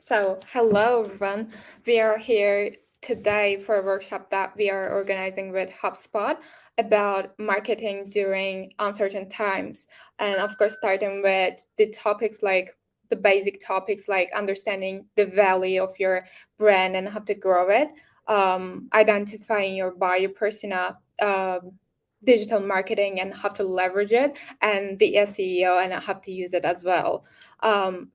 So, hello everyone. We are here today for a workshop that we are organizing with HubSpot about marketing during uncertain times. And of course, starting with the topics like the basic topics like understanding the value of your brand and how to grow it, identifying your buyer persona, digital marketing and how to leverage it, and the SEO and how to use it as well.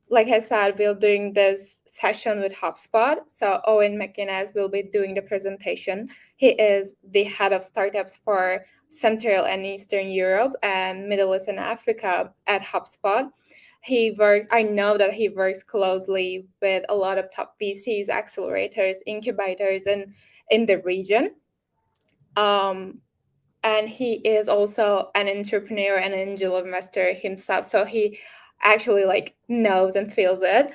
Like I said, we're doing this session with HubSpot. So Eoin McGuinness will be doing the presentation. He is the head of startups for Central and Eastern Europe and Middle East and Africa at HubSpot. I know that he works closely with a lot of top VCs, accelerators, incubators in the region. Um, and he is also an entrepreneur and an angel investor himself, so he actually like knows and feels it.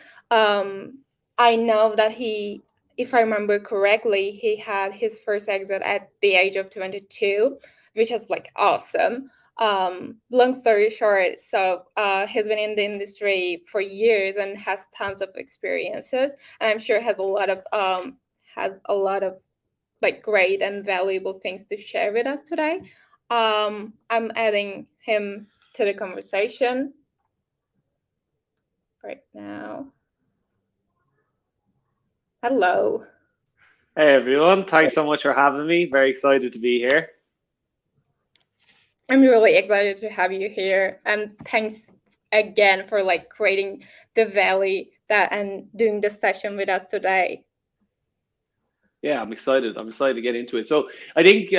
I know that he, if I remember correctly, he had his first exit at the age of 22, which is like awesome. Long story short, so he's been in the industry for years and has tons of experiences, and I'm sure has a lot of like great and valuable things to share with us today. I'm adding him to the conversation right now. Hello. Hey everyone, thanks so much for having me. Very excited to be here. I'm really excited to have you here, and thanks again for like creating the valley that and doing this session with us today. Yeah, I'm excited. I'm excited to get into it. So I think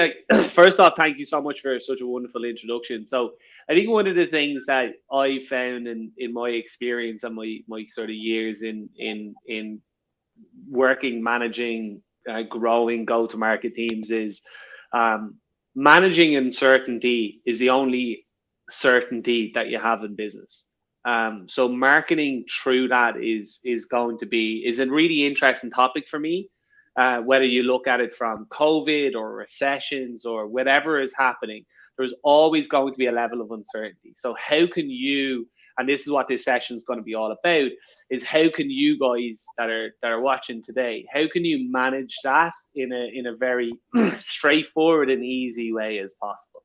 first off, thank you so much for such a wonderful introduction. So I think one of the things that I found in my experience and my sort of years in working, managing, growing go-to-market teams is um, managing uncertainty is the only certainty that you have in business. So marketing through that is a really interesting topic for me. Whether you look at it from COVID or recessions or whatever is happening, there's always going to be a level of uncertainty. So how can you, and this is what this session is going to be all about, is how can you guys that are watching today, how can you manage that in a very straightforward and easy way as possible?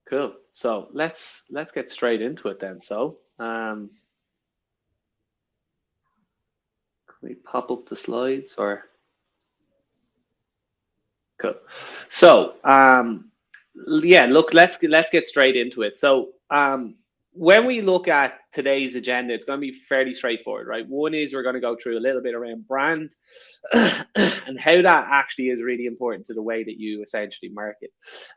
Cool. So let's get straight into it then. So can we pop up the slides or cool. So yeah, look, let's get straight into it. So when we look at today's agenda, it's going to be fairly straightforward, right? One is we're going to go through a little bit around brand and how that actually is really important to the way that you essentially market.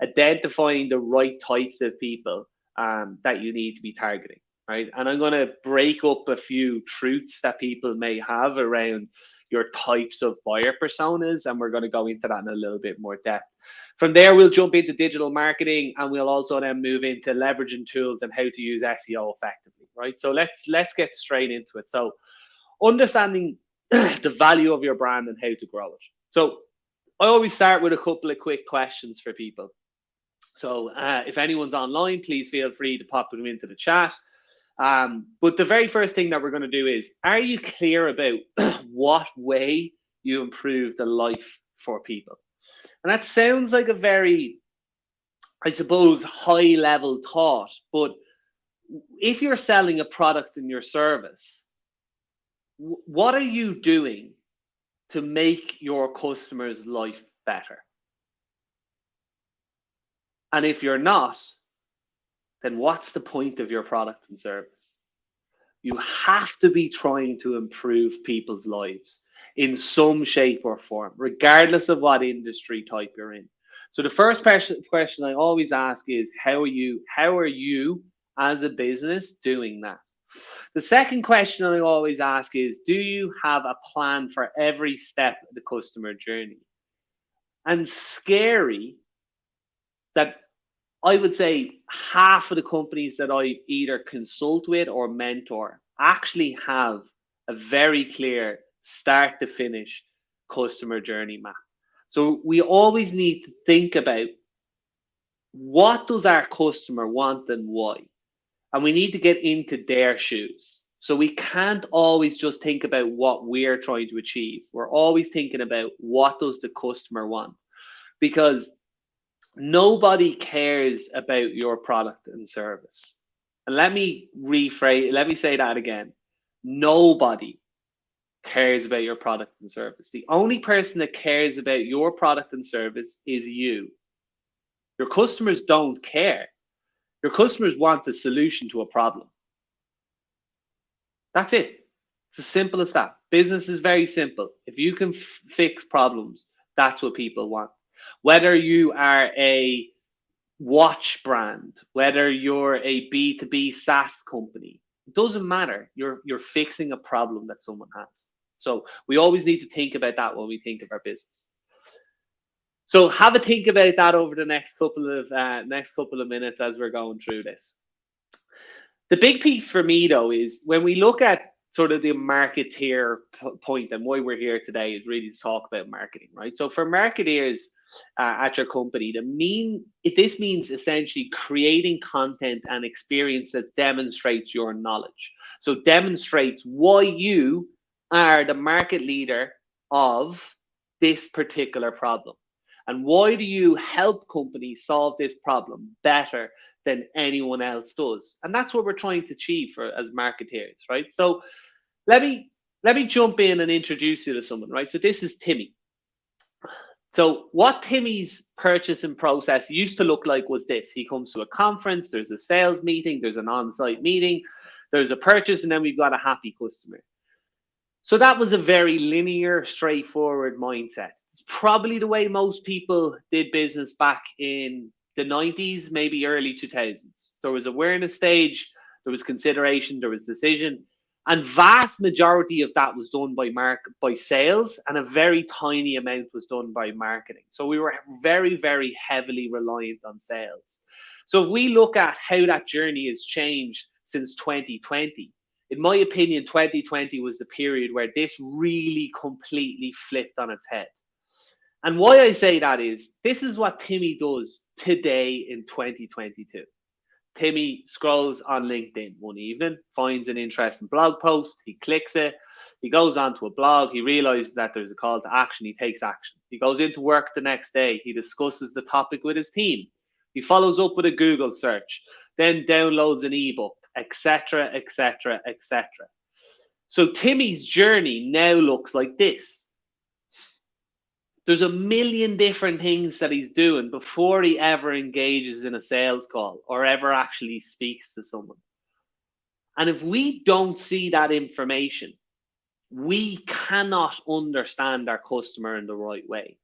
Identifying the right types of people that you need to be targeting, right? And I'm going to break up a few truths that people may have around your types of buyer personas, and we're going to go into that in a little bit more depth. From there, we'll jump into digital marketing, and we'll also then move into leveraging tools and how to use SEO effectively, right? So let's get straight into it. So understanding the value of your brand and how to grow it. So I always start with a couple of quick questions for people. So if anyone's online, please feel free to pop them into the chat. But the very first thing that we're going to do is, are you clear about what way you improve the life for people? And that sounds like a very, I suppose, high level thought, but if you're selling a product in your service, what are you doing to make your customer's life better? And if you're not, then what's the point of your product and service? You have to be trying to improve people's lives in some shape or form, regardless of what industry type you're in. So the first question I always ask is, how are you as a business doing that? The second question I always ask is, do you have a plan for every step of the customer journey? And scary that I would say half of the companies that I either consult with or mentor actually have a very clear start to finish customer journey map. So we always need to think about, what does our customer want and why? and we need to get into their shoes. So we can't always just think about what we're trying to achieve. We're always thinking about what does the customer want, because nobody cares about your product and service. And let me say that again. Nobody cares about your product and service. The only person that cares about your product and service is you. Your customers don't care. Your customers want the solution to a problem. That's it. It's as simple as that. Business is very simple. If you can fix problems, that's what people want. Whether you are a watch brand, whether you're a B2B SaaS company, it doesn't matter. You're fixing a problem that someone has. So we always need to think about that when we think of our business. So have a think about that over the next couple of minutes as we're going through this. The big piece for me, though, is when we look at sort of the marketeer point, and why we're here today is really to talk about marketing, right? So for marketeers at your company, this means essentially creating content and experience that demonstrates your knowledge. So demonstrates why you are the market leader of this particular problem. And why do you help companies solve this problem better than anyone else does? And that's what we're trying to achieve as marketeers, right? So let me jump in and introduce you to someone, right? So this is Timmy. So what Timmy's purchasing process used to look like was this. He comes to a conference, there's a sales meeting, there's an on-site meeting, there's a purchase, and then we've got a happy customer. So that was a very linear, straightforward mindset. It's probably the way most people did business back in the 90s, maybe early 2000s. There was awareness stage, there was consideration, there was decision, and vast majority of that was done by sales, and a very tiny amount was done by marketing. So we were very, very heavily reliant on sales. So if we look at how that journey has changed since 2020, in my opinion, 2020 was the period where this really completely flipped on its head. And why I say that is, this is what Timmy does today in 2022. Timmy scrolls on LinkedIn one evening, finds an interesting blog post, he clicks it, he goes onto a blog, he realizes that there's a call to action, he takes action. He goes into work the next day, he discusses the topic with his team. He follows up with a Google search, then downloads an ebook, etc., etc., etc. So Timmy's journey now looks like this. There's a million different things that he's doing before he ever engages in a sales call or ever actually speaks to someone. And if we don't see that information, we cannot understand our customer in the right way.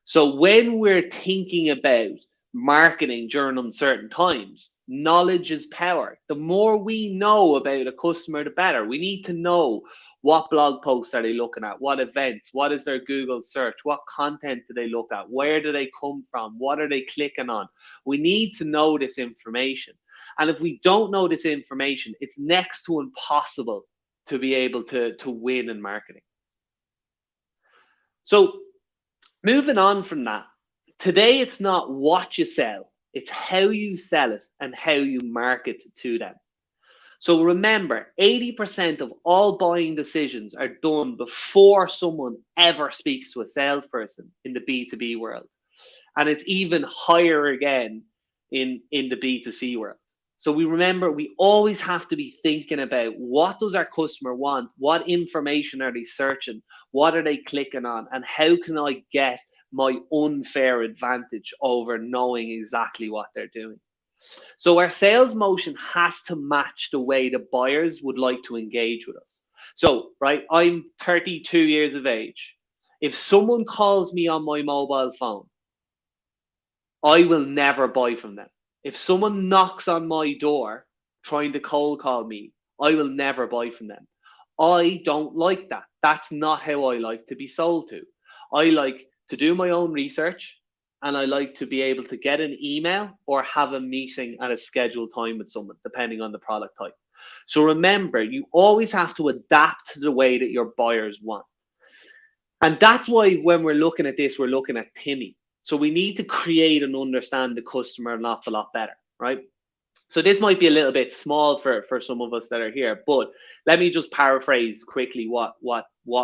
So when we're thinking about marketing during uncertain times, knowledge is power. The more we know about a customer, the better. We need to know what blog posts are they looking at, what events, what is their Google search, what content do they look at, where do they come from, what are they clicking on. We need to know this information. And if we don't know this information, it's next to impossible to be able to win in marketing. So moving on from that, today, it's not what you sell, it's how you sell it and how you market to them. So remember, 80% of all buying decisions are done before someone ever speaks to a salesperson in the B2B world. And it's even higher again in the B2C world. So we always have to be thinking about, what does our customer want? What information are they searching? What are they clicking on? And how can I get my unfair advantage over knowing exactly what they're doing? So our sales motion has to match the way the buyers would like to engage with us. So, right, I'm 32 years of age. If someone calls me on my mobile phone, I will never buy from them. If someone knocks on my door trying to cold call me, I will never buy from them. I don't like that. That's not how I like to be sold to. I like to do my own research, and I like to be able to get an email or have a meeting at a scheduled time with someone, depending on the product type. So remember, you always have to adapt to the way that your buyers want. And that's why when we're looking at this, we're looking at Timmy. So we need to create and understand the customer an awful lot better, right? So this might be a little bit small for some of us that are here, but let me just paraphrase quickly what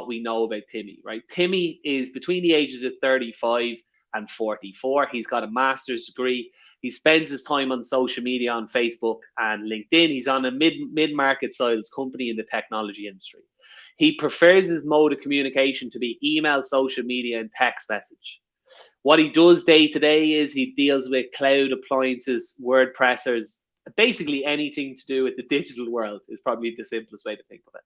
we know about Timmy, right? Timmy is between the ages of 35 and 44. He's got a master's degree. He spends his time on social media on Facebook and LinkedIn. He's on a mid-market sales company in the technology industry. He prefers his mode of communication to be email, social media, and text message. What he does day to day is he deals with cloud appliances, WordPressers, basically anything to do with the digital world is probably the simplest way to think of it.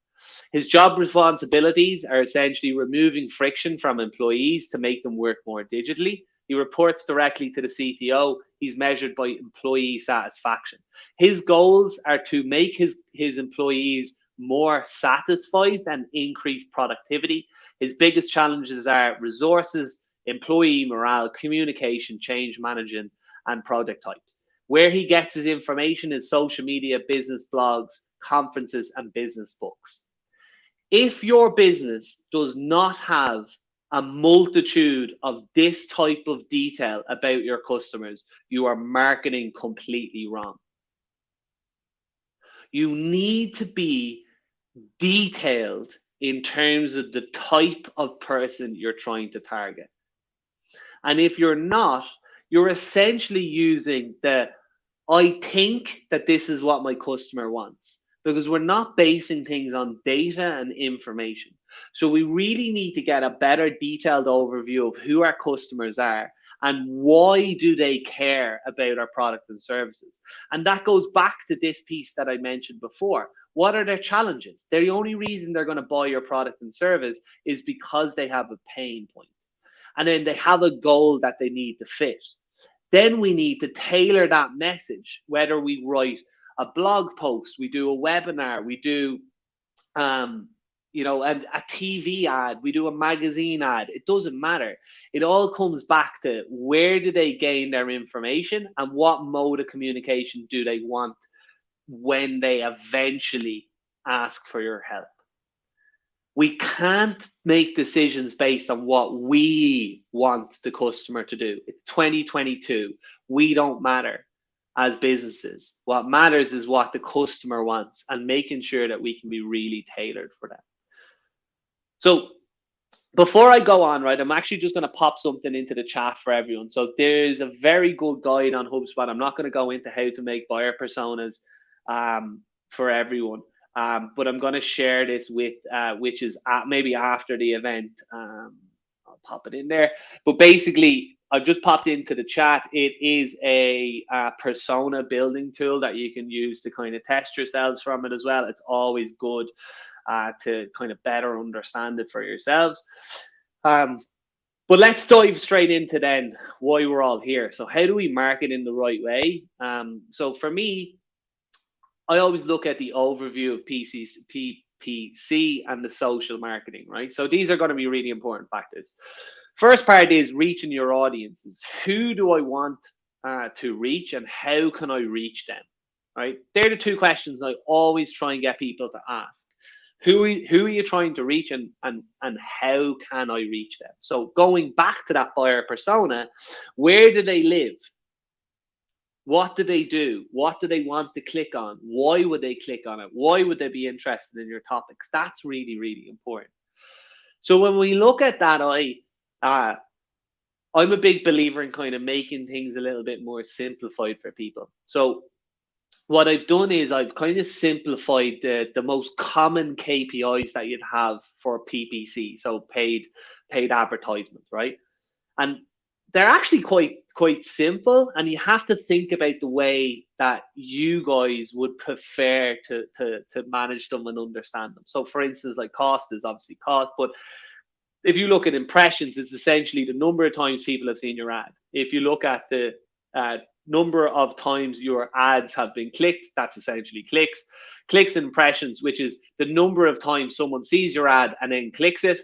His job responsibilities are essentially removing friction from employees to make them work more digitally. He reports directly to the CTO. He's measured by employee satisfaction. His goals are to make his employees more satisfied and increase productivity. His biggest challenges are resources, employee morale, communication, change management, and product types. Where he gets his information is social media, business blogs, conferences, and business books. If your business does not have a multitude of this type of detail about your customers, you are marketing completely wrong. You need to be detailed in terms of the type of person you're trying to target. And if you're not, you're essentially using I think that this is what my customer wants, because we're not basing things on data and information. So we really need to get a better detailed overview of who our customers are and why do they care about our product and services. And that goes back to this piece that I mentioned before. What are their challenges? The only reason they're going to buy your product and service is because they have a pain point. And then they have a goal that they need to fit. Then we need to tailor that message, whether we write a blog post, we do a webinar, we do a TV ad, we do a magazine ad. It doesn't matter. It all comes back to where do they gain their information and what mode of communication do they want when they eventually ask for your help. We can't make decisions based on what we want the customer to do. It's 2022. We don't matter as businesses. What matters is what the customer wants and making sure that we can be really tailored for them. So before I go on, right, I'm actually just going to pop something into the chat for everyone. So there's a very good guide on HubSpot. I'm not going to go into how to make buyer personas for everyone. But I'm going to share this with, which is maybe after the event. I'll pop it in there. But basically, I've just popped into the chat. It is a persona building tool that you can use to kind of test yourselves from it as well. It's always good to kind of better understand it for yourselves. But let's dive straight into then why we're all here. So how do we market in the right way? So for me, I always look at the overview of PPC and the social marketing, right? So these are going to be really important factors. First part is reaching your audiences. Who do I want to reach and how can I reach them, right? They're the two questions I always try and get people to ask. Who are you trying to reach and how can I reach them? So going back to that buyer persona, where do they live? What do they do? What do they want to click on? Why would they click on it? Why would they be interested in your topics? That's really, really important. So when we look at that, I'm a big believer in kind of making things a little bit more simplified for people. So what I've done is I've kind of simplified the most common KPIs that you'd have for PPC, so paid advertisements, right? And they're actually quite simple, and you have to think about the way that you guys would prefer to manage them and understand them. So for instance, like cost is obviously cost, but if you look at impressions, it's essentially the number of times people have seen your ad. If you look at the number of times your ads have been clicked, that's essentially clicks. Clicks and impressions, which is the number of times someone sees your ad and then clicks it.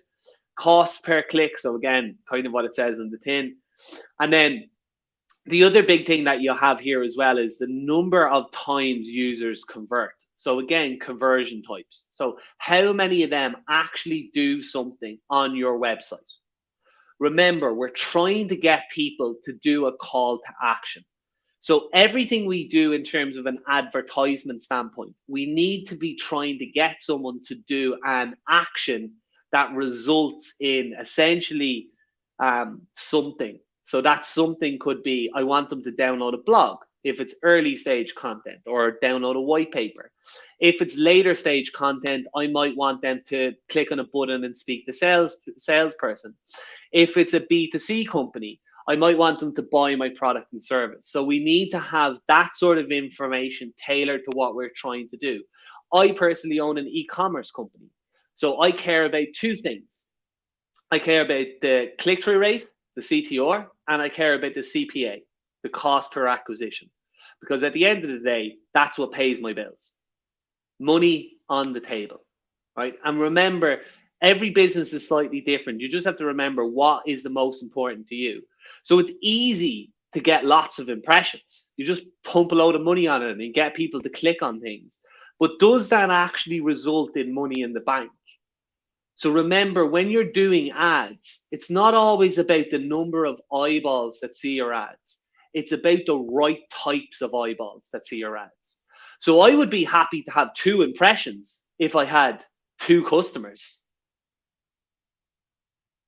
Cost per click, so again, kind of what it says in the tin. And then the other big thing that you have here as well is the number of times users convert. So again, conversion types. So how many of them actually do something on your website? Remember, we're trying to get people to do a call to action. So everything we do in terms of an advertisement standpoint, we need to be trying to get someone to do an action that results in essentially something. So that something could be, I want them to download a blog if it's early stage content, or download a white paper. If it's later stage content, I might want them to click on a button and speak to salesperson. If it's a B2C company, I might want them to buy my product and service. So we need to have that sort of information tailored to what we're trying to do. I personally own an e-commerce company. So I care about two things. I care about the click-through rate, the CTR, and I care about the CPA, the cost per acquisition. Because at the end of the day, that's what pays my bills. Money on the table, right? And remember, every business is slightly different. You just have to remember what is the most important to you. So it's easy to get lots of impressions. You just pump a load of money on it and you get people to click on things. But does that actually result in money in the bank? So remember, when you're doing ads, it's not always about the number of eyeballs that see your ads. It's about the right types of eyeballs that see your ads. So I would be happy to have 2 impressions if I had 2 customers.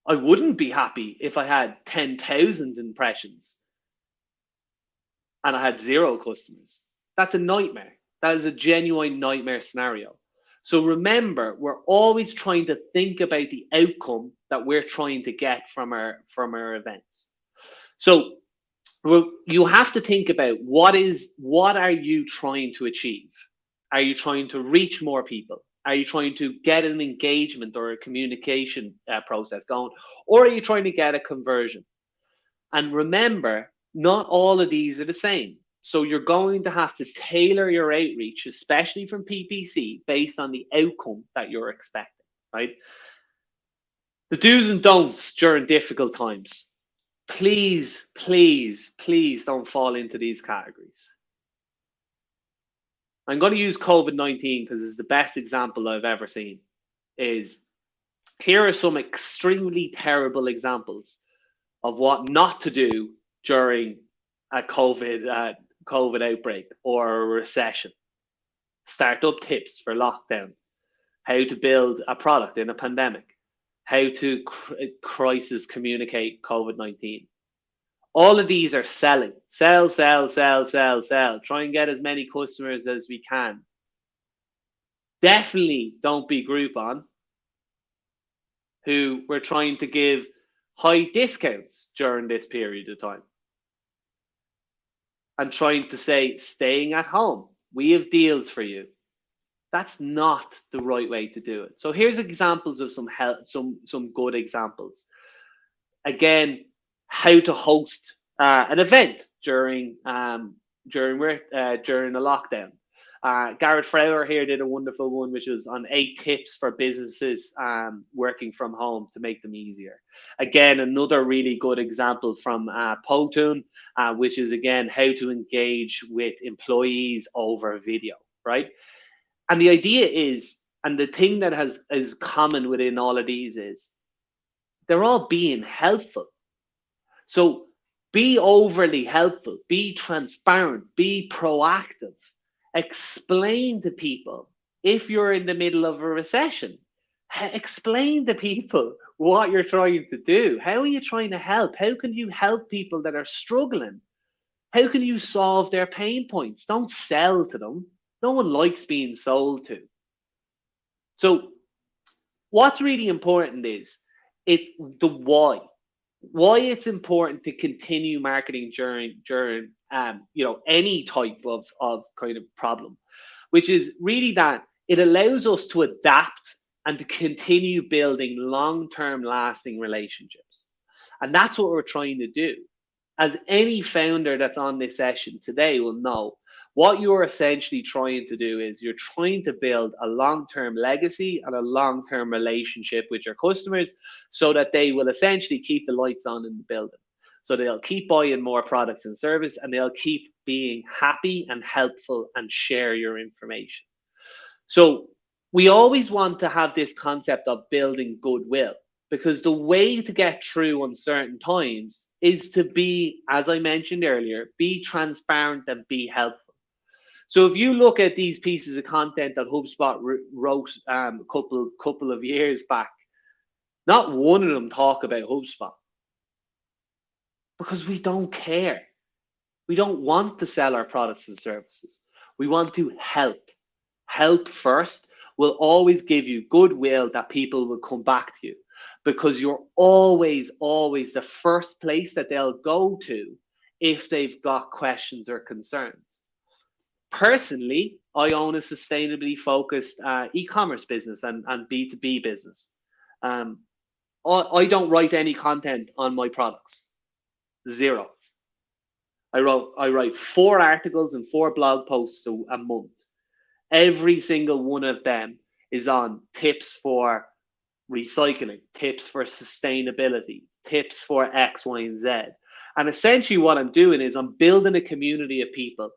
I wouldn't be happy if I had 10,000 impressions and I had 0 customers. That's a nightmare. That is a genuine nightmare scenario. So remember, we're always trying to think about the outcome that we're trying to get from our events. So you have to think about what are you trying to achieve? Are you trying to reach more people? Are you trying to get an engagement or a communication process going? Or are you trying to get a conversion? And remember, not all of these are the same. So you're going to have to tailor your outreach, especially from PPC, based on the outcome that you're expecting, right? The do's and don'ts during difficult times. Please, please, please don't fall into these categories. I'm going to use COVID-19 because it's the best example I've ever seen. Here are some extremely terrible examples of what not to do during a COVID outbreak or a recession. Startup tips for lockdown. How to build a product in a pandemic. How to crisis communicate COVID-19. All of these are selling. Sell, sell, sell, sell, sell. Try and get as many customers as we can. Definitely don't be Groupon, who were trying to give high discounts during this period of time. And trying to say, staying at home, we have deals for you. That's not the right way to do it. So here's examples of some good examples. Again, how to host an event during the lockdown. Garrett Frower here did a wonderful one, which was on 8 tips for businesses working from home to make them easier. Again, another really good example from Potun, which is, again, how to engage with employees over video, right? And the idea is, and the thing that is common within all of these is, they're all being helpful. So be overly helpful, be transparent, be proactive. Explain to people if you're in the middle of a recession. Explain to people what you're trying to do. How are you trying to help? How can you help people that are struggling? How can you solve their pain points? Don't sell to them. No one likes being sold to. So what's really important is the why. Why it's important to continue marketing during any type of kind of problem, which is really that it allows us to adapt and to continue building long-term lasting relationships. And that's what we're trying to do. As any founder that's on this session today will know, what you're essentially trying to do is you're trying to build a long-term legacy and a long-term relationship with your customers so that they will essentially keep the lights on in the building. So they'll keep buying more products and service, and they'll keep being happy and helpful and share your information. So we always want to have this concept of building goodwill, because the way to get through uncertain times is to be, as I mentioned earlier, be transparent and be helpful. So if you look at these pieces of content that HubSpot wrote a couple of years back, not one of them talk about HubSpot, because we don't care. We don't want to sell our products and services. We want to help. Help first will always give you goodwill that people will come back to you, because you're always the first place that they'll go to if they've got questions or concerns. Personally, I own a sustainably focused e-commerce business and B2B business. I don't write any content on my products. Zero. I write 4 articles and 4 blog posts a month. Every single one of them is on tips for recycling, tips for sustainability, tips for X, Y, and Z. And essentially what I'm doing is I'm building a community of people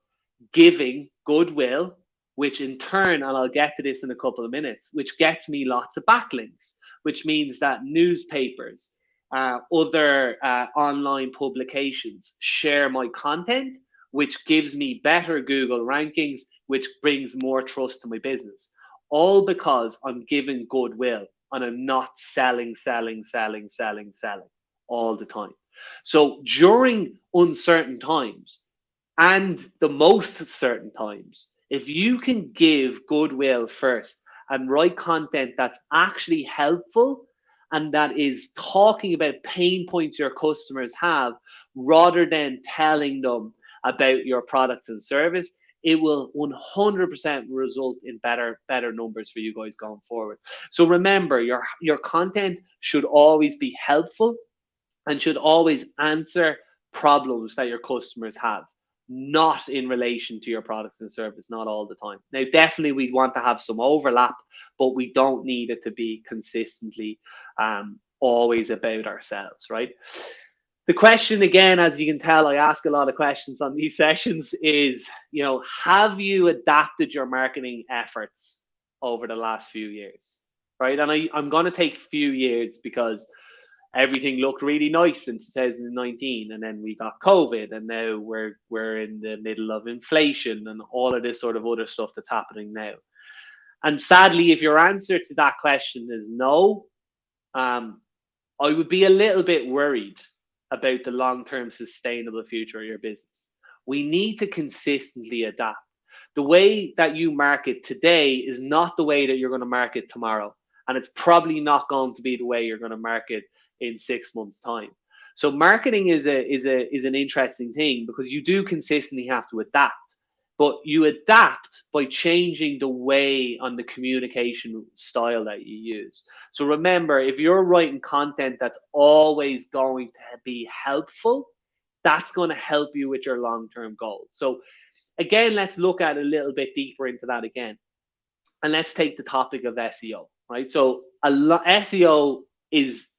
giving goodwill, which in turn, and I'll get to this in a couple of minutes, which gets me lots of backlinks, which means that newspapers, other online publications share my content, which gives me better Google rankings, which brings more trust to my business. All because I'm giving goodwill and I'm not selling all the time. So during uncertain times and the most certain times, if you can give goodwill first and write content that's actually helpful and that is talking about pain points your customers have rather than telling them about your products and service, it will 100% result in better numbers for you guys going forward. So remember, your content should always be helpful and should always answer problems that your customers have, not in relation to your products and service, not all the time. Now, definitely we want to have some overlap, but we don't need it to be consistently always about ourselves, right? The question, again, as you can tell, I ask a lot of questions on these sessions is, have you adapted your marketing efforts over the last few years, right? And I'm going to take a few years because everything looked really nice in 2019, and then we got COVID, and now we're in the middle of inflation and all of this sort of other stuff that's happening now. And sadly, if your answer to that question is no, I would be a little bit worried about the long-term sustainable future of your business. We need to consistently adapt. The way that you market today is not the way that you're going to market tomorrow. And it's probably not going to be the way you're going to market in 6 months' time. So marketing is an interesting thing because you do consistently have to adapt. But you adapt by changing the way on the communication style that you use. So remember, if you're writing content that's always going to be helpful, that's going to help you with your long-term goals. So again, let's look at a little bit deeper into that again. And let's take the topic of SEO, right? So SEO is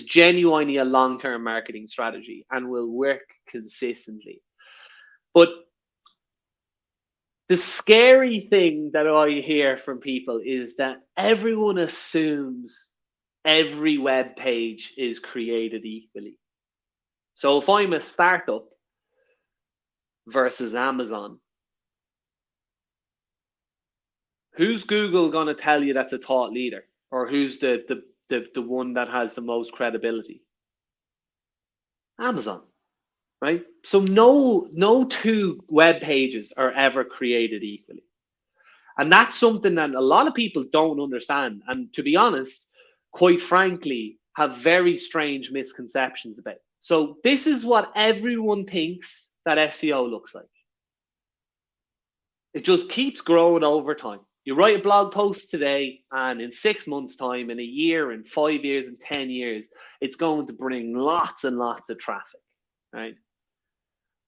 genuinely a long-term marketing strategy and will work consistently. But the scary thing that I hear from people is that everyone assumes every web page is created equally. So if I'm a startup versus Amazon, who's Google going to tell you that's a thought leader? Or who's the one that has the most credibility? Amazon. Right? So no 2 web pages are ever created equally. And that's something that a lot of people don't understand. And to be honest, quite frankly, have very strange misconceptions about. So this is what everyone thinks that SEO looks like. It just keeps growing over time. You write a blog post today, and in 6 months' time, in a year, in 5 years, in 10 years, it's going to bring lots and lots of traffic, right?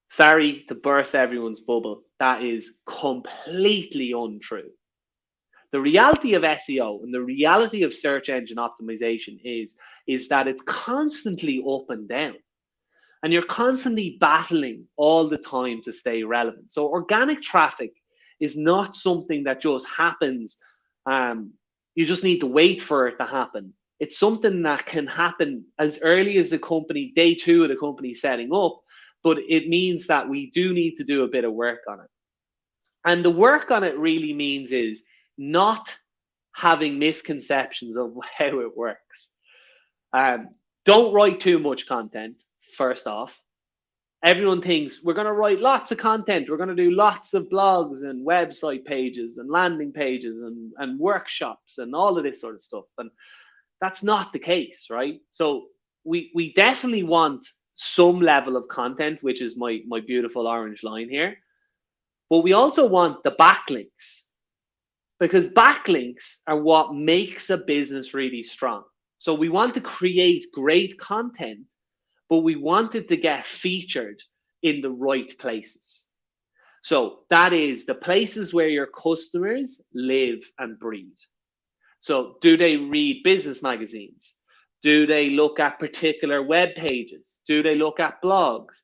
Sorry to burst everyone's bubble. That is completely untrue. The reality of SEO and the reality of search engine optimization is that it's constantly up and down. And you're constantly battling all the time to stay relevant. So organic traffic is not something that just happens. You just need to wait for it to happen. It's something that can happen as early as the company, day 2 of the company setting up, but it means that we do need to do a bit of work on it. And the work on it really means is not having misconceptions of how it works. Don't write too much content, first off. Everyone thinks we're going to write lots of content. We're going to do lots of blogs and website pages and landing pages and workshops and all of this sort of stuff. And that's not the case, right? So we definitely want some level of content, which is my beautiful orange line here. But we also want the backlinks, because backlinks are what makes a business really strong. So we want to create great content, but we want it to get featured in the right places. So that is the places where your customers live and breathe. So do they read business magazines? Do they look at particular web pages? Do they look at blogs?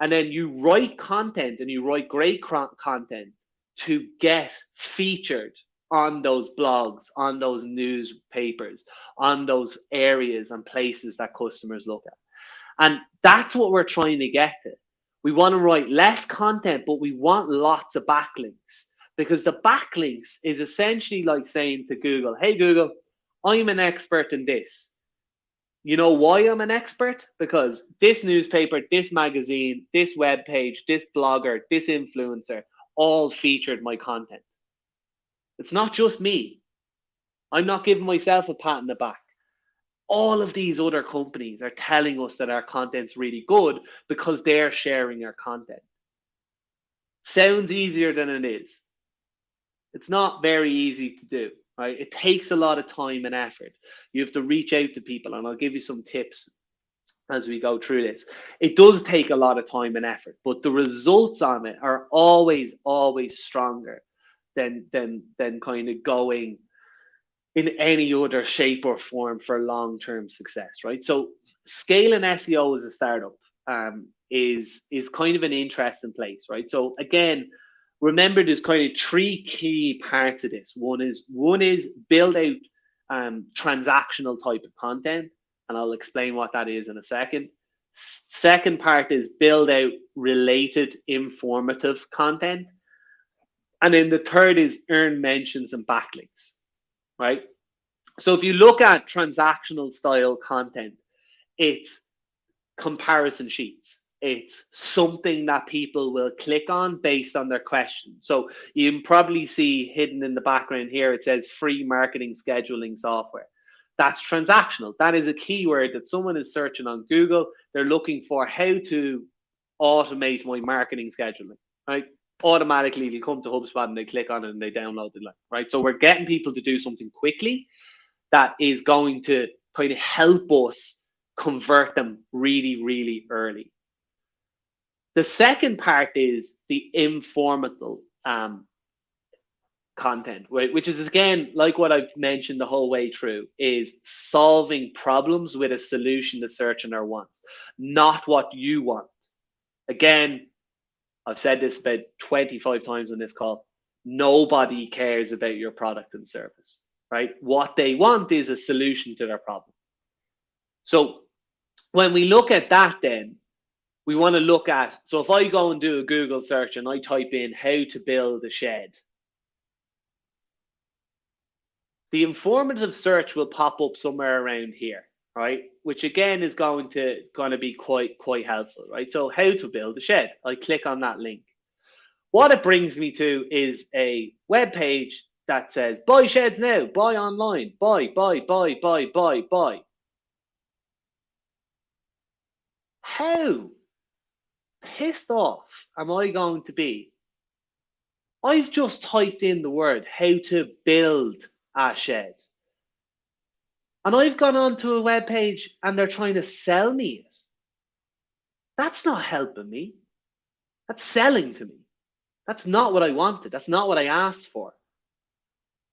And then you write content, and you write great content to get featured on those blogs, on those newspapers, on those areas and places that customers look at. And that's what we're trying to get to. We want to write less content, but we want lots of backlinks, because the backlinks is essentially like saying to Google, hey, Google, I'm an expert in this. You know why I'm an expert? Because this newspaper, this magazine, this web page, this blogger, this influencer all featured my content. It's not just me. I'm not giving myself a pat on the back. All of these other companies are telling us that our content's really good because they're sharing our content. Sounds easier than it is. It's not very easy to do, right? It takes a lot of time and effort. You have to reach out to people, and I'll give you some tips as we go through this. It does take a lot of time and effort, but the results on it are always stronger than kind of going in any other shape or form for long-term success, right? So scaling SEO as a startup is kind of an interesting place, right? So again, remember there's kind of 3 key parts of this. One is build out transactional type of content, and I'll explain what that is in a second. Second part is build out related informative content. And then the third is earn mentions and backlinks, right? So if you look at transactional style content, it's comparison sheets. It's something that people will click on based on their question. So you can probably see hidden in the background here, it says free marketing scheduling software. That's transactional. That is a keyword that someone is searching on Google. They're looking for how to automate my marketing scheduling, right? Automatically they'll come to HubSpot and they click on it and they download the link, right? So we're getting people to do something quickly that is going to kind of help us convert them really, really early. The second part is the informative content, which is, again, like what I've mentioned the whole way through, is solving problems with a solution the searcher wants, not what you want. Again, I've said this about 25 times on this call. Nobody cares about your product and service, right? What they want is a solution to their problem. So when we look at that, then we want to look at, so if I go and do a Google search and I type in how to build a shed, the informative search will pop up somewhere around here, right? Which again is going to be quite helpful, right? So how to build a shed, I click on that link. What it brings me to is a web page that says buy sheds now, buy online, buy. How pissed off am I going to be? I've just typed in the word how to build a shed, and I've gone onto a web page and they're trying to sell me it. That's not helping me. That's selling to me. That's not what I wanted. That's not what I asked for.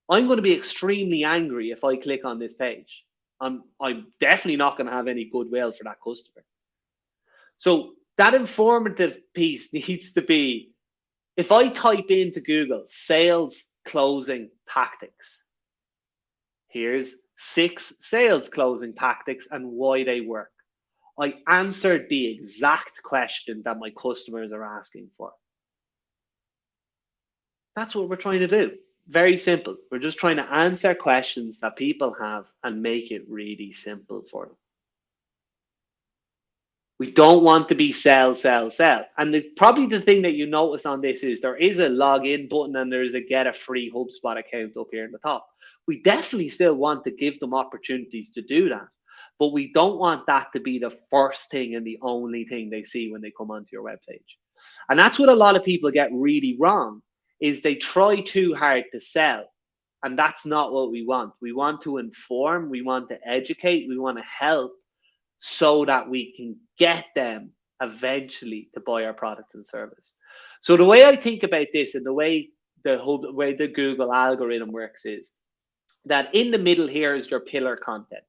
I'm going to be extremely angry if I click on this page. I'm definitely not going to have any goodwill for that customer. So that informative piece needs to be, if I type into Google sales closing tactics, Here's 6 sales closing tactics and why they work. I answered the exact question that my customers are asking for. That's what we're trying to do. Very simple. We're just trying to answer questions that people have and make it really simple for them. We don't want to be sell, sell, sell. And probably the thing that you notice on this is there is a login button and there is a get a free HubSpot account up here in the top. We definitely still want to give them opportunities to do that. But we don't want that to be the first thing and the only thing they see when they come onto your webpage. And that's what a lot of people get really wrong, is they try too hard to sell. And that's not what we want. We want to inform, we want to educate, we want to help so that we can get them eventually to buy our product and service. So the way I think about this and the way the Google algorithm works is that in the middle here is your pillar content.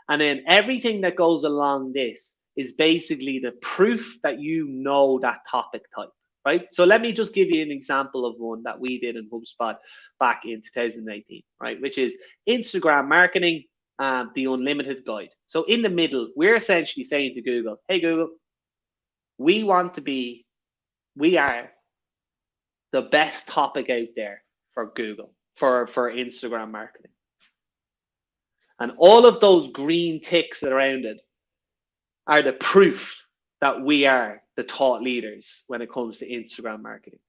And then everything that goes along this is basically the proof that you know that topic type, right? So let me just give you an example of one that we did in HubSpot back in 2018, right? Which is Instagram marketing, the unlimited guide. So in the middle, we're essentially saying to Google, hey, Google, we are the best topic out there for Google, for Instagram marketing. And all of those green ticks around it are the proof that we are the thought leaders when it comes to Instagram marketing.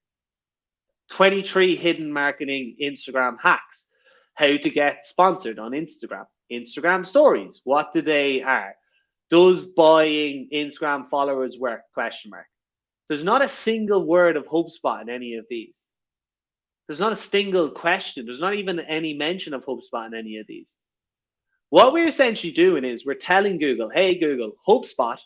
23 hidden marketing Instagram hacks. How to get sponsored on Instagram. Instagram stories. What do they are? Does buying Instagram followers work? Question mark. There's not a single word of HubSpot in any of these. There's not a single question. There's not even any mention of HubSpot in any of these. What we're essentially doing is we're telling Google, hey, Google, HubSpot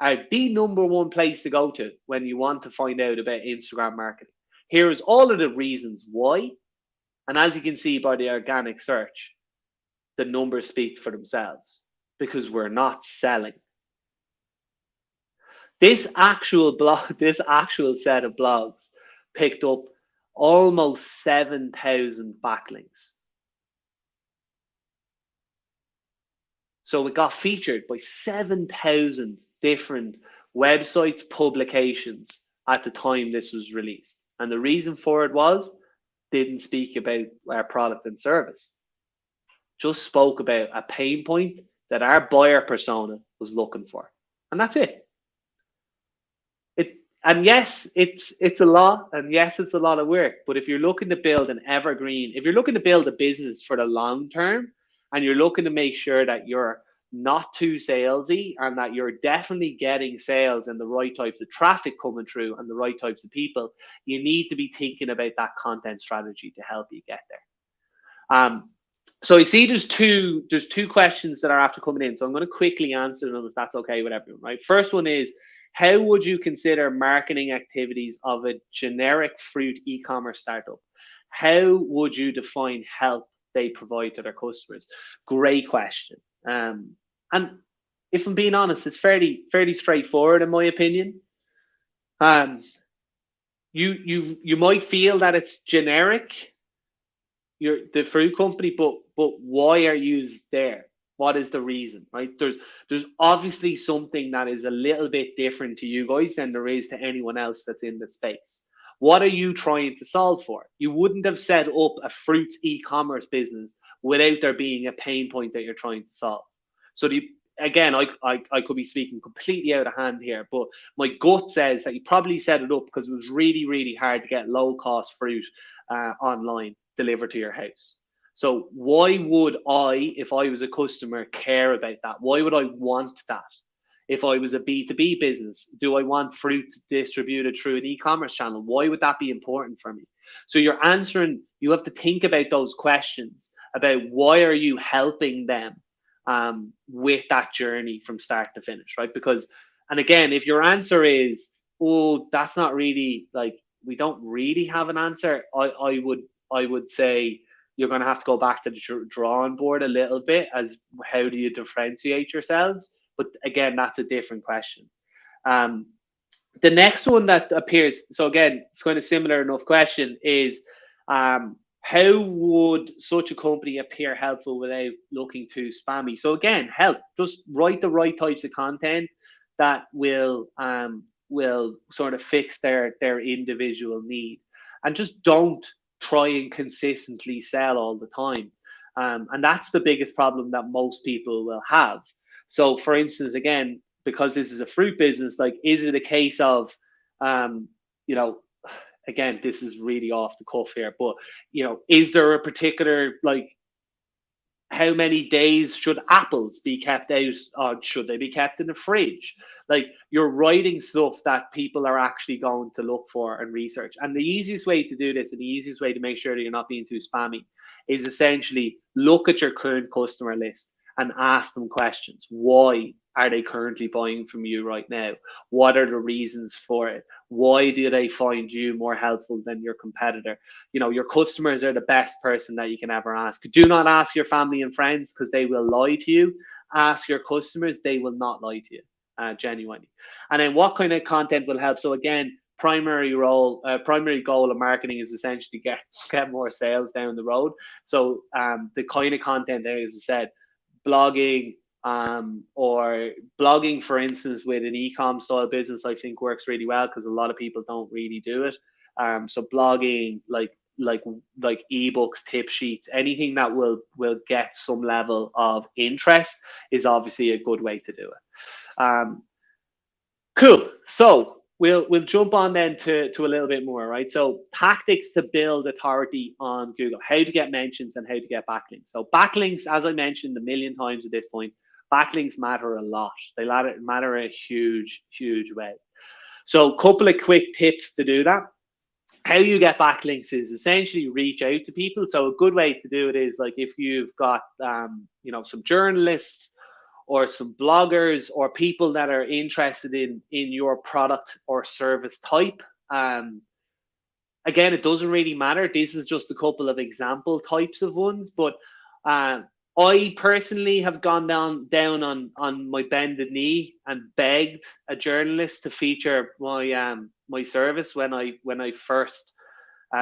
are the #1 place to go to when you want to find out about Instagram marketing. Here's all of the reasons why. And as you can see by the organic search, the numbers speak for themselves because we're not selling. This actual set of blogs picked up almost 7,000 backlinks. So it got featured by 7,000 different websites, publications at the time this was released. And the reason for it was, didn't speak about our product and service. Just spoke about a pain point that our buyer persona was looking for. And that's it. And yes, it's a lot, and yes, it's a lot of work. But if you're looking to build an evergreen, if you're looking to build a business for the long term, and you're looking to make sure that you're not too salesy and that you're definitely getting sales and the right types of traffic coming through and the right types of people, you need to be thinking about that content strategy to help you get there. So I see there's two questions that are after coming in. So I'm going to quickly answer them if that's okay with everyone, right? First one is, how would you consider marketing activities of a generic fruit e-commerce startup? How would you define help they provide to their customers? Great question. And if I'm being honest, it's fairly straightforward in my opinion. You might feel that it's generic, you're the fruit company, but why are you there? What is the reason, right? There's obviously something that is a little bit different to you guys than there is to anyone else that's in the space. What are you trying to solve for? You wouldn't have set up a fruit e-commerce business without there being a pain point that you're trying to solve. So again, I could be speaking completely out of hand here, but my gut says that you probably set it up because it was really, really hard to get low-cost fruit online delivered to your house. So why would I, if I was a customer, care about that? Why would I want that? If I was a B2B business, do I want fruit distributed through an e-commerce channel? Why would that be important for me? So you have to think about those questions about why are you helping them with that journey from start to finish, right? Because, and again, if your answer is, oh, that's not really, like, we don't really have an answer, I would say, you're going to have to go back to the drawing board a little bit as how do you differentiate yourselves? But again, that's a different question. The next one that appears, so again, it's kind of similar enough question is, how how would such a company appear helpful without looking too spammy? So again, help. Just write the right types of content that will sort of fix their individual need, and just don't try and consistently sell all the time. And that's the biggest problem that most people will have. So, for instance, again, because this is a fruit business, like, is it a case of, you know, again, this is really off the cuff here, but is there a particular, like, how many days should apples be kept out, or should they be kept in the fridge? Like, you're writing stuff that people are actually going to look for and research. And the easiest way to do this, and the easiest way to make sure that you're not being too spammy, is essentially look at your current customer list and ask them questions. Why are they currently buying from you right now? What are the reasons for it? Why do they find you more helpful than your competitor? Your customers are the best person that you can ever ask. Do not ask your family and friends, because they will lie to you. Ask your customers, they will not lie to you, genuinely. And then what kind of content will help? So again, primary goal of marketing is essentially get more sales down the road. So the kind of content there, as I said, blogging, or blogging, for instance, with an e-com style business, I think works really well, because a lot of people don't really do it. So blogging, like ebooks, tip sheets, anything that will get some level of interest is obviously a good way to do it. Cool. So we'll jump on then to a little bit more, right? So tactics to build authority on Google, how to get mentions and how to get backlinks. So backlinks, as I mentioned a million times at this point, backlinks matter a lot. They matter a huge, huge way. So a couple of quick tips to do that. How you get backlinks is essentially reach out to people. So a good way to do it is, like, if you've got some journalists or some bloggers or people that are interested in your product or service type. Again, it doesn't really matter. This is just a couple of example types of ones, but I personally have gone down on my bended knee and begged a journalist to feature my service when I first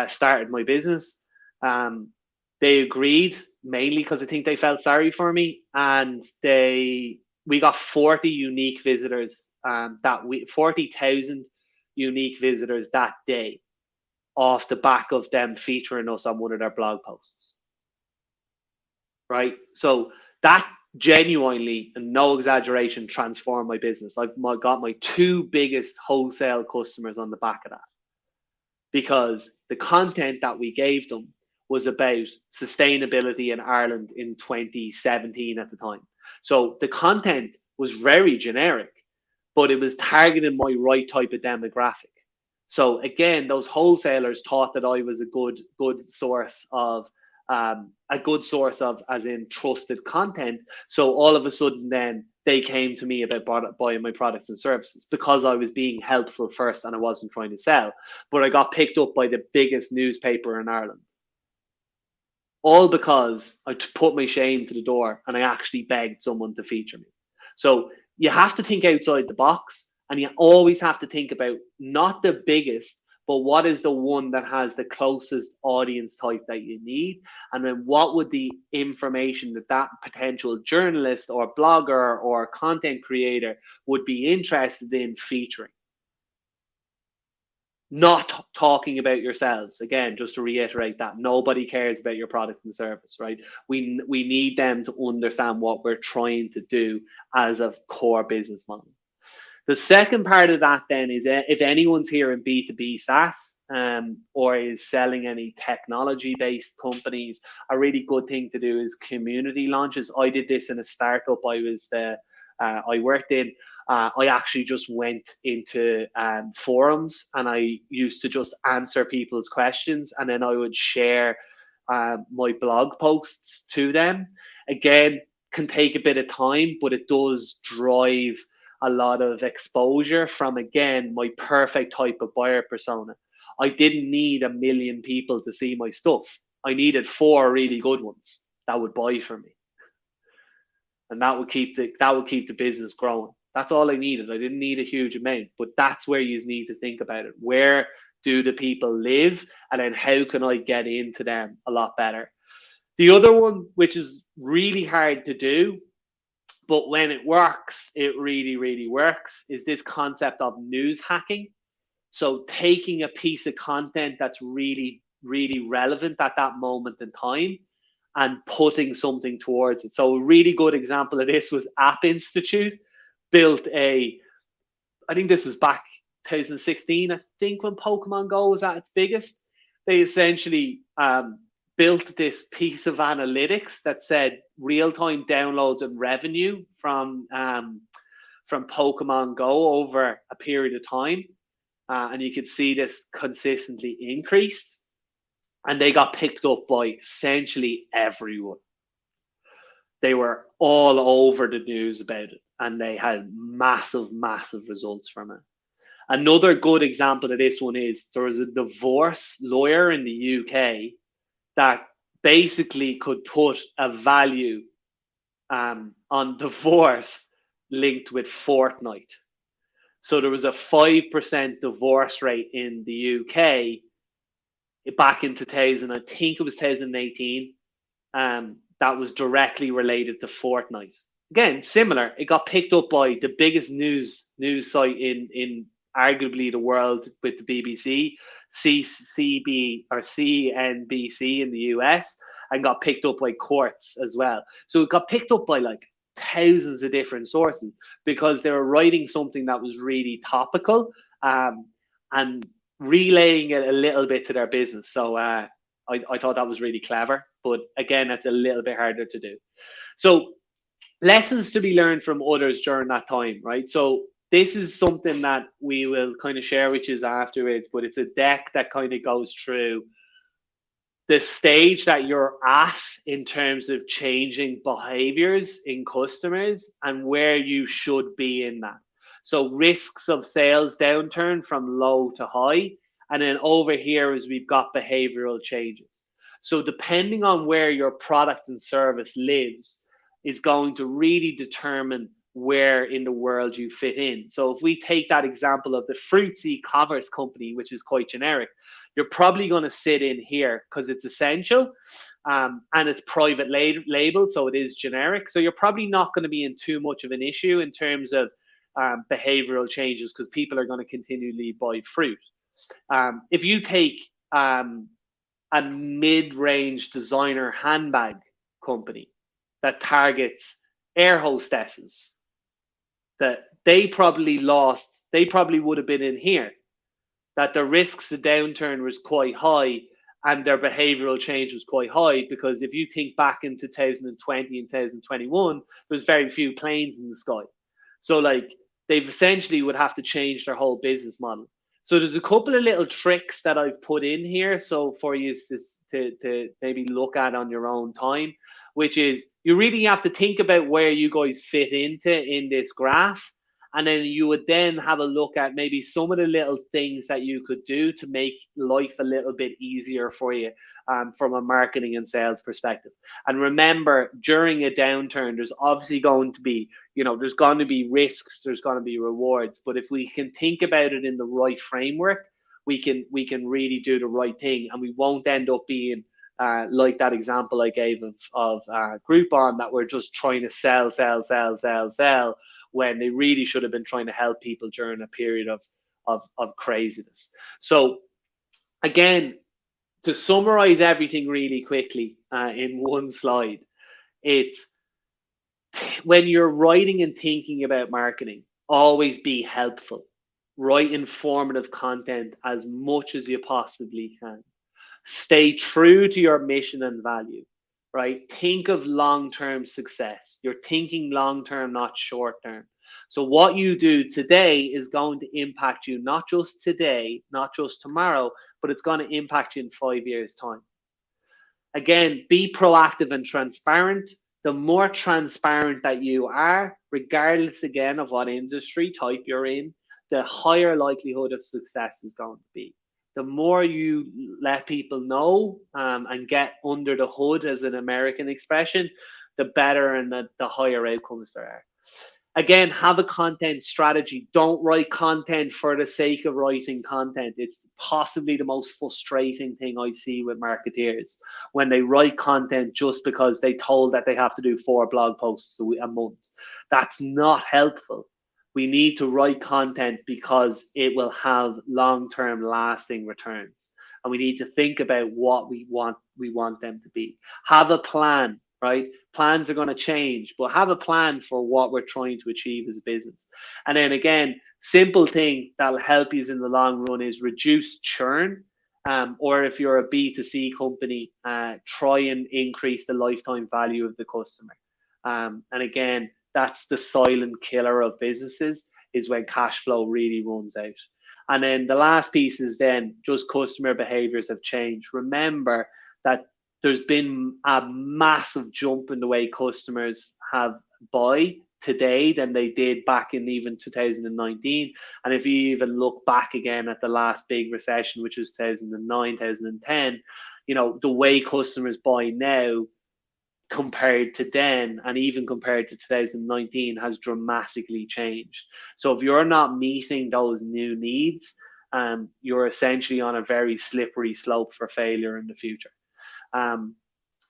started my business. They agreed, mainly because I think they felt sorry for me, and we got 40 unique visitors, 40,000 unique visitors that day, off the back of them featuring us on one of their blog posts. Right? So that genuinely, and no exaggeration, transformed my business. I've got my two biggest wholesale customers on the back of that, because the content that we gave them was about sustainability in Ireland in 2017 at the time. So the content was very generic, but it was targeting my right type of demographic. So again, those wholesalers thought that I was a good source of as in trusted content. So all of a sudden then they came to me about buying my products and services, because I was being helpful first and I wasn't trying to sell. But I got picked up by the biggest newspaper in Ireland, all because I put my shame to the door and I actually begged someone to feature me. So you have to think outside the box, and you always have to think about not the biggest, but what is the one that has the closest audience type that you need? And then what would the information that potential journalist or blogger or content creator would be interested in featuring? Not talking about yourselves. Again, just to reiterate that, nobody cares about your product and service, right? We need them to understand what we're trying to do as a core business model. The second part of that then is, if anyone's here in B2B SaaS or is selling any technology-based companies, a really good thing to do is community launches. I did this in a startup I worked in. I actually just went into forums, and I used to just answer people's questions, and then I would share my blog posts to them. Again, can take a bit of time, but it does drive a lot of exposure from, again, my perfect type of buyer persona. I didn't need 1 million people to see my stuff. I needed 4 really good ones that would buy from me, and that would keep the business growing. That's all I needed. I didn't need a huge amount, but that's where you need to think about it. Where do the people live, and then how can I get into them a lot better. The other one, which is really hard to do, but when it works, it really, really works, is this concept of news hacking. So taking a piece of content that's really, really relevant at that moment in time and putting something towards it. So a really good example of this was App Institute built I think this was back 2016, I think, when Pokemon Go was at its biggest. They essentially built this piece of analytics that said real-time downloads and revenue from Pokemon Go over a period of time. And you could see this consistently increased. And they got picked up by essentially everyone. They were all over the news about it, and they had massive, massive results from it. Another good example of this one is there was a divorce lawyer in the UK that basically could put a value on divorce linked with Fortnite. So there was a 5% divorce rate in the UK back in 2000, I think it was 2018, that was directly related to Fortnite. Again, similar. It got picked up by the biggest news site in arguably the world with the BBC, CNBC in the US, and got picked up by courts as well. So it got picked up by like thousands of different sources because they were writing something that was really topical and relaying it a little bit to their business. So I thought that was really clever, but again, it's a little bit harder to do. So lessons to be learned from others during that time, right? So this is something that we will kind of share with you afterwards, but it's a deck that kind of goes through the stage that you're at in terms of changing behaviors in customers and where you should be in that. So risks of sales downturn from low to high. And then over here is we've got behavioral changes. So depending on where your product and service lives is going to really determine where in the world you fit in. So if we take that example of the fruits e-commerce company, which is quite generic, you're probably going to sit in here because it's essential and it's private labeled, so it is generic. So you're probably not going to be in too much of an issue in terms of behavioral changes because people are going to continually buy fruit. If you take a mid-range designer handbag company that targets air hostesses, that they probably would have been in here, that the risks of downturn was quite high and their behavioral change was quite high, because if you think back in 2020 and 2021, there's very few planes in the sky. So like they've essentially would have to change their whole business model. So there's a couple of little tricks that I've put in here so for you to maybe look at on your own time, which is you really have to think about where you guys fit into in this graph. And then you would then have a look at maybe some of the little things that you could do to make life a little bit easier for you from a marketing and sales perspective. And remember, during a downturn, there's obviously going to be, there's going to be risks, there's going to be rewards. But if we can think about it in the right framework, we can really do the right thing, and we won't end up being like that example I gave of Groupon, that we're just trying to sell when they really should have been trying to help people during a period of craziness. So again, to summarize everything really quickly in one slide, it's when you're writing and thinking about marketing, always be helpful. Write informative content as much as you possibly can. Stay true to your mission and value. Right? Think of long-term success. You're thinking long-term, not short-term. So what you do today is going to impact you not just today, not just tomorrow, but it's going to impact you in 5 years' time. Again, be proactive and transparent. The more transparent that you are, regardless again of what industry type you're in, the higher likelihood of success is going to be. The more you let people know and get under the hood, as an American expression, the better and the higher outcomes there are. Again, have a content strategy. Don't write content for the sake of writing content. It's possibly the most frustrating thing I see with marketeers when they write content just because they told that they have to do 4 blog posts a month. That's not helpful. We need to write content because it will have long-term lasting returns. And we need to think about what we want them to be. Have a plan, right? Plans are going to change, but have a plan for what we're trying to achieve as a business. And then again, simple thing that'll help you in the long run is reduce churn. Or if you're a B2C company, try and increase the lifetime value of the customer. And again, that's the silent killer of businesses, is when cash flow really runs out. And then the last piece is then just customer behaviors have changed. Remember that there's been a massive jump in the way customers have buy today than they did back in even 2019. And if you even look back again at the last big recession, which was 2009, 2010, you know, the way customers buy now compared to then and even compared to 2019 has dramatically changed. So if you're not meeting those new needs, you're essentially on a very slippery slope for failure in the future.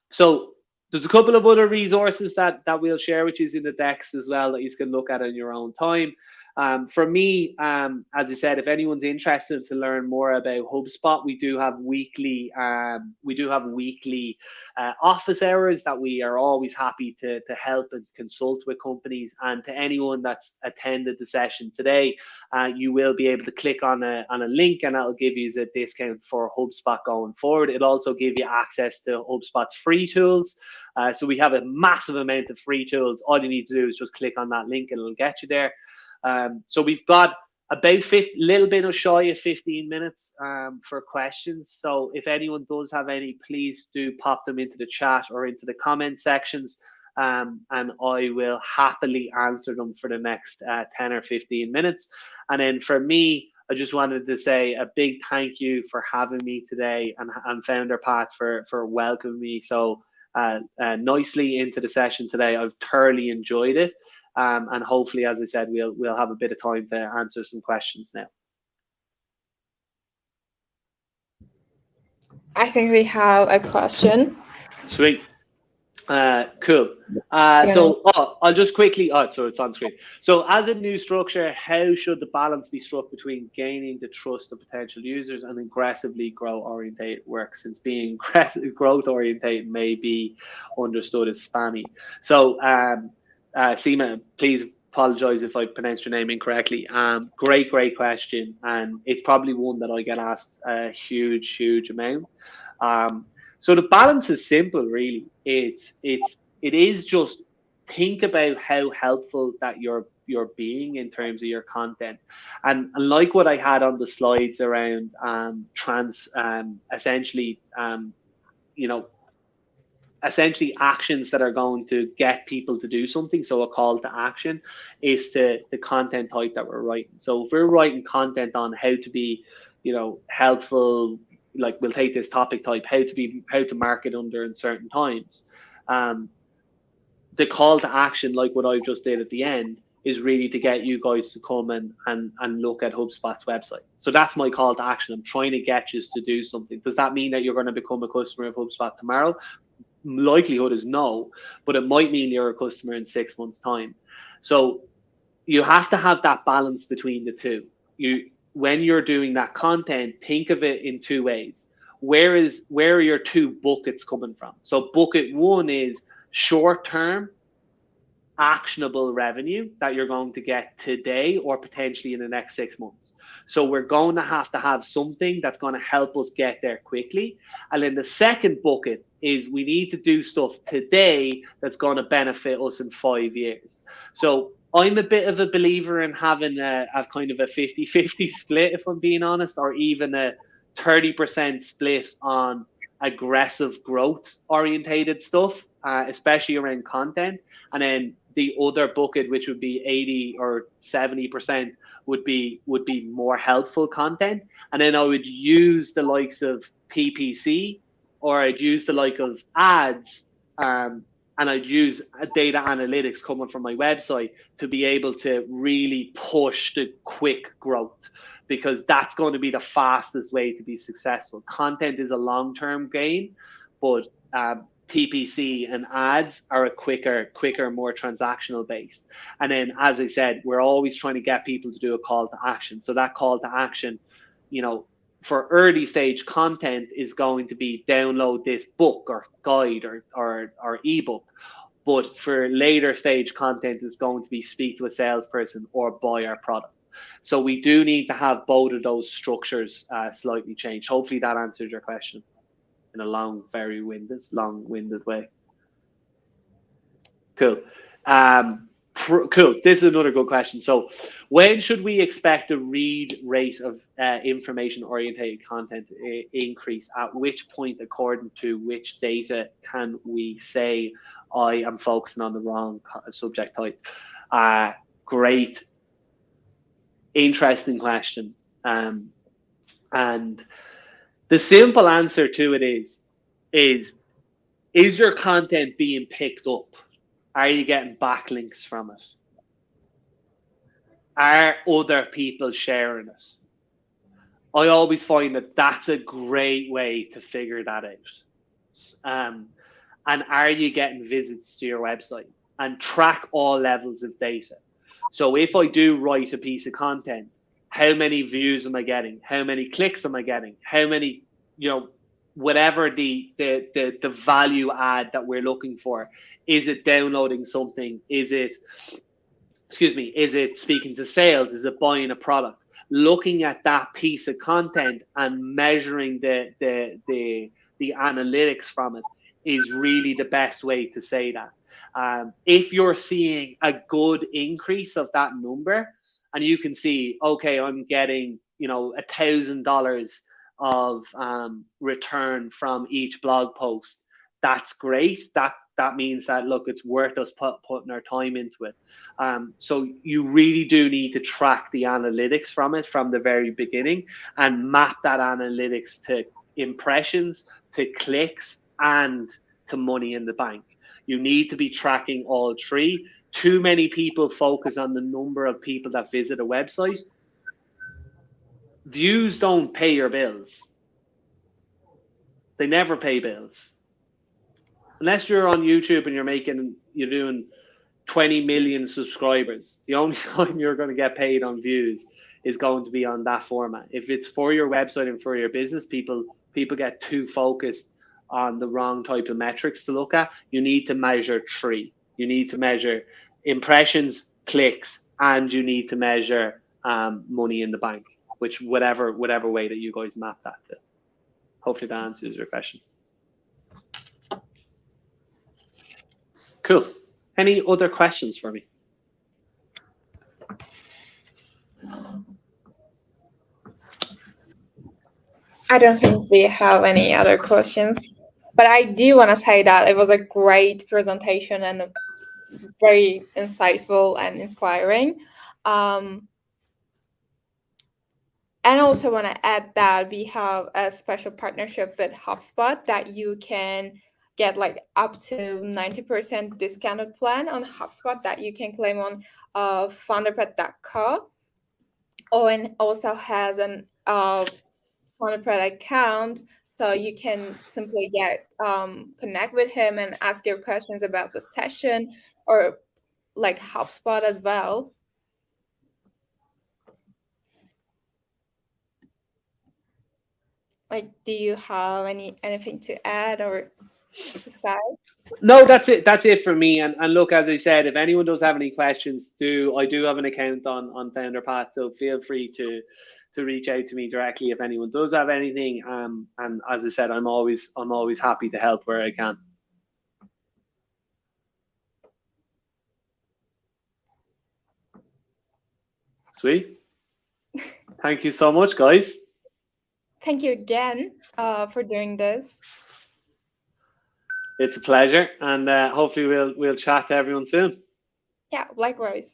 So there's a couple of other resources that we'll share with you in the decks as well that you can look at in your own time. For me, as I said, if anyone's interested to learn more about HubSpot, we do have weekly office hours that we are always happy to help and consult with companies. And to anyone that's attended the session today, you will be able to click on a link, and that'll give you a discount for HubSpot going forward. It'll also give you access to HubSpot's free tools. So we have a massive amount of free tools. All you need to do is just click on that link and it'll get you there. So we've got about little bit of shy of 15 minutes for questions. So if anyone does have any, please do pop them into the chat or into the comment sections, and I will happily answer them for the next 10 or 15 minutes. And then for me, I just wanted to say a big thank you for having me today, and Founder Pat for welcoming me so nicely into the session today. I've thoroughly enjoyed it. And hopefully, as I said, we'll have a bit of time to answer some questions now. I think we have a question. Sweet. Cool. So I'll just quickly, so it's on screen. So as a new structure, how should the balance be struck between gaining the trust of potential users and aggressively growth-oriented work, since being growth-oriented may be understood as spammy? So Seema, please apologize if I pronounced your name incorrectly. Great question, and it's probably one that I get asked a huge amount. So the balance is simple, really. It is just think about how helpful that you're being in terms of your content, and like what I had on the slides around essentially actions that are going to get people to do something. So a call to action is to the content type that we're writing. So if we're writing content on how to be, helpful, like we'll take this topic type, how to market under certain times. The call to action, like what I just did at the end, is really to get you guys to come and look at HubSpot's website. So that's my call to action. I'm trying to get you to do something. Does that mean that you're going to become a customer of HubSpot tomorrow? Likelihood is no, but it might mean you're a customer in 6 months' time. So you have to have that balance between the two. When you're doing that content, think of it in two ways. Where are your two buckets coming from? So bucket one is short-term actionable revenue that you're going to get today or potentially in the next 6 months. So we're going to have something that's going to help us get there quickly. And then the second bucket is we need to do stuff today that's going to benefit us in 5 years. So I'm a bit of a believer in having a kind of a 50-50 split, if I'm being honest, or even a 30% split on aggressive growth orientated stuff, especially around content. And then the other bucket, which would be 80 or 70%, would be more helpful content. And then I would use the likes of PPC, or I'd use the like of ads and I'd use data analytics coming from my website to be able to really push the quick growth, because that's going to be the fastest way to be successful. Content is a long-term gain, but PPC and ads are a quicker, more transactional based. And then, as I said, we're always trying to get people to do a call to action. So that call to action, for early stage content is going to be download this book or guide or ebook. But for later stage content is going to be speak to a salesperson or buy our product. So we do need to have both of those structures slightly changed. Hopefully that answered your question in a long-winded way. Cool. Cool. This is another good question. So when should we expect the read rate of information-oriented content increase? At which point, according to which data, can we say I am focusing on the wrong subject type? Great, interesting question. And the simple answer to it is your content being picked up? Are you getting backlinks from it? Are other people sharing it? I always find that that's a great way to figure that out. And are you getting visits to your website? And track all levels of data. So if I do write a piece of content, how many views am I getting? How many clicks am I getting? How many, whatever the value add that we're looking for. Is it downloading something? Is it speaking to sales? Is it buying a product? Looking at that piece of content and measuring the analytics from it is really the best way to say that. If you're seeing a good increase of that number, and you can see, okay, I'm getting $1,000 of return from each blog post, that's great. That means that, look, it's worth us putting our time into it. So you really do need to track the analytics from it from the very beginning and map that analytics to impressions, to clicks, and to money in the bank. You need to be tracking all three. Too many people focus on the number of people that visit a website. Views don't pay your bills. They never pay bills. Unless you're on YouTube and you're doing 20 million subscribers, the only time you're going to get paid on views is going to be on that format. If it's for your website and for your business, people get too focused on the wrong type of metrics to look at. You need to measure three. You need to measure impressions, clicks, and you need to measure money in the bank, which whatever way that you guys map that to. Hopefully that answers your question. Cool. Any other questions for me? I don't think we have any other questions, but I do want to say that it was a great presentation and very insightful and inspiring. And also want to add that we have a special partnership with HubSpot that you can get like up to 90% discounted plan on HubSpot that you can claim on founderpad.co. Owen also has an Founderpad account, so you can simply connect with him and ask your questions about the session or like HubSpot as well. Like, do you have anything to add or to say? No, that's it. That's it for me. And look, as I said, if anyone does have any questions, I do have an account on FounderPad, so feel free to reach out to me directly if anyone does have anything. And as I said, I'm always happy to help where I can. Sweet. Thank you so much, guys. Thank you again for doing this. It's a pleasure, and hopefully we'll chat to everyone soon. Yeah, likewise.